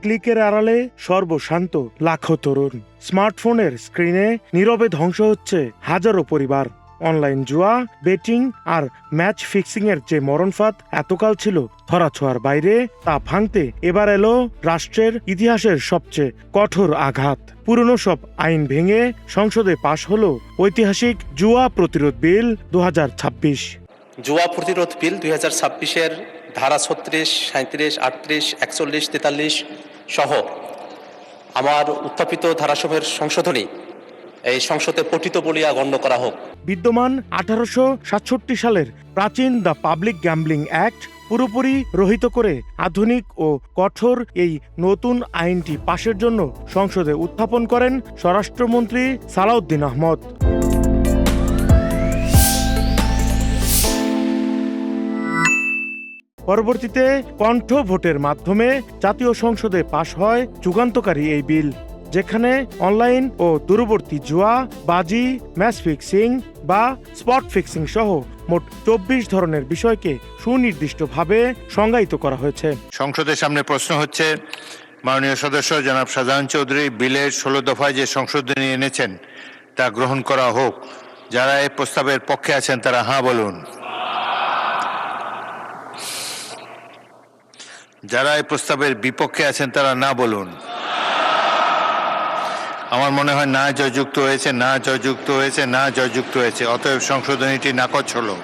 ক্লিকের আড়ালে সর্বশান্ত লাখো তরুণ। স্মার্টফোনের স্ক্রিনে নীরবে ধ্বংস হচ্ছে হাজারো পরিবার। অনলাইন জুয়া, বেটিং আর ম্যাচ ফিক্সিং এর যে মরণফাঁদ এতকাল ছিল ধরাছোঁয়ার বাইরে, তা ভাঙতে এবার এলো রাষ্ট্রের ইতিহাসের সবচেয়ে কঠোর আঘাত। পুরনো সব আইন ভেঙে সংসদে পাশ হলো ঐতিহাসিক জুয়া প্রতিরোধ বিল 2026। জুয়া প্রতিরোধ বিল 2026-এর ধারা 36, 37, 38, 41, 43 সহ আমার উত্থাপিত ধারাসমূহের সংশোধনী এই সংসদে পঠিত বলিয়া গণ্য করা হোক। বিদ্যমান 1867 সালের প্রাচীন দ্য পাবলিক গ্যাম্বলিং অ্যাক্ট পুরোপুরি রহিত করে আধুনিক ও কঠোর এই নতুন আইনটি পাশের জন্য সংসদে উত্থাপন করেন স্বরাষ্ট্রমন্ত্রী সালাউদ্দিন আহমদ। পরবর্তীতে কণ্ঠ ভোটের মাধ্যমে জাতীয় সংসদে পাশ হয় যুগান্তকারী এই বিল, যেখানে অনলাইন ও দূরবর্তী জুয়া, বাজি, ম্যাচ ফিক্সিং বা স্পট ফিক্সিং সহ মোট 24 ধরনের বিষয়কে সুনির্দিষ্টভাবে সংজ্ঞায়িত করা হয়েছে। সংসদের সামনে প্রশ্ন হচ্ছে, মাননীয় সদস্য জনাব শাহজাহান চৌধুরী বিলের 16 দফায় যে সংশোধনী এনেছেন তা গ্রহণ করা হোক। যারা এই প্রস্তাবের পক্ষে আছেন তারা হাঁ বলুন। যারা এই প্রস্তাবের বিপক্ষে আছেন তারা না বলুন। আমার মনে হয় না জয়যুক্ত হয়েছে, না জয়যুক্ত হয়েছে, না জয়যুক্ত হয়েছে। অতএব সংশোধনীটি নাকচ হলো।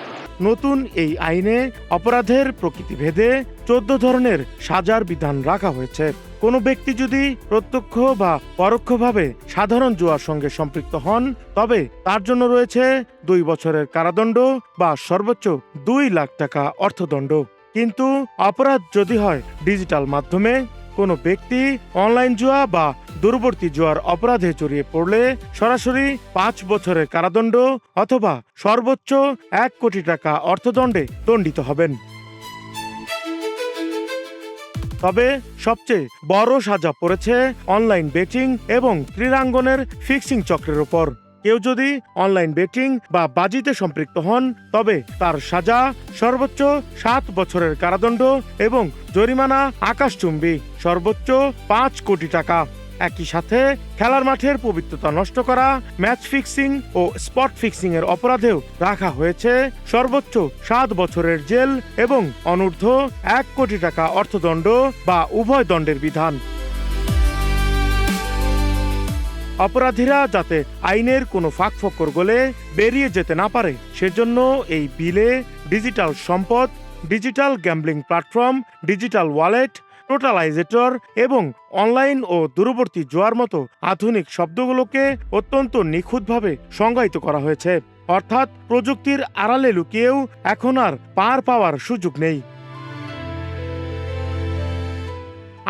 নতুন এই আইনে অপরাধের প্রকৃতি ভেদে 14 ধরনের সাজার বিধান রাখা হয়েছে। কোনো ব্যক্তি যদি প্রত্যক্ষ বা পরোক্ষভাবে সাধারণ জুয়ার সঙ্গে সম্পৃক্ত হন, তবে তার জন্য রয়েছে 2 বছরের কারাদণ্ড বা সর্বোচ্চ 2 লাখ টাকা অর্থদণ্ড। কিন্তু অপরাধ যদি হয় ডিজিটাল মাধ্যমে, কোনো ব্যক্তি অনলাইন জুয়া বা দূরবর্তী জুয়ার অপরাধে জড়িয়ে পড়লে সরাসরি 5 বছরের কারাদণ্ড অথবা সর্বোচ্চ 1 কোটি টাকা অর্থদণ্ডে দণ্ডিত হবেন। তবে সবচেয়ে বড় সাজা পড়েছে অনলাইন বেটিং এবং ক্রীড়াঙ্গনের ফিক্সিং চক্রের উপর। কেউ যদি অনলাইন বেটিং বা বাজিতে সম্পৃক্ত হন, তবে তার সাজা সর্বোচ্চ 7 বছরের কারাদণ্ড এবং জরিমানা আকাশচুম্বী সর্বোচ্চ 5 কোটি টাকা। একই সাথে খেলার মাঠের পবিত্রতা নষ্ট করা, ম্যাচ ফিক্সিং ও স্পট ফিক্সিং এর অপরাধেও রাখা হয়েছে সর্বোচ্চ 7 বছরের জেল এবং অনূর্ধ্ব 1 কোটি টাকা অর্থদণ্ড বা উভয় দণ্ডের বিধান। অপরাধীরা যাতে আইনের কোনো ফাঁকফোকর গলে বেরিয়ে যেতে না পারে, সেজন্য এই বিলে ডিজিটাল সম্পদ, digital gambling platform, digital wallet, totalizator এবং অনলাইন ও দূরবর্তী জুয়ার মতো আধুনিক শব্দগুলোকে অত্যন্ত নিখুঁতভাবে সংজ্ঞায়িত করা হয়েছে। অর্থাৎ প্রযুক্তির আড়ালে লুকিয়েও এখন আর পার পাওয়ার সুযোগ নেই।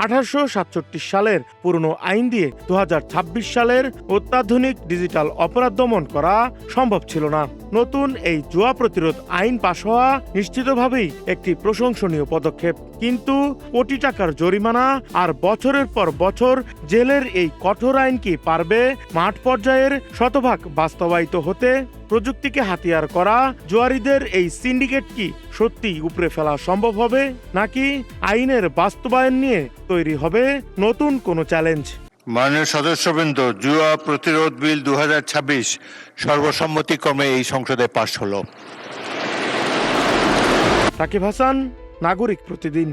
1867 সালের পুরনো আইন দিয়ে 2026 সালের অত্যাধুনিক ডিজিটাল অপরাধ দমন করা সম্ভব ছিল না। নতুন এই জুয়া প্রতিরোধ আইন পাশ হওয়া নিশ্চিতভাবেই একটি প্রশংসনীয় পদক্ষেপ। কিন্তু কোটি টাকার জরিমানা আর বছরের পর বছর জেলের এই কঠোর আইন কি পারবে মাঠ পর্যায়ের শতভাগ বাস্তবায়িত হতে? প্রযুক্তিকে হাতিয়ার করা জুয়ারিদের এই সিন্ডিকেট কি সত্যি উপড়ে ফেলা সম্ভব হবে, নাকি আইনের বাস্তবায়ন নিয়ে তৈরি হবে নতুন কোনো চ্যালেঞ্জ? মাননীয় সদস্যবৃন্দ, জুয়া প্রতিরোধ বিল 2026 সর্বসম্মতিক্রমে এই সংসদে পাশ হলো। সাকিব হাসান, নাগরিক প্রতিদিন।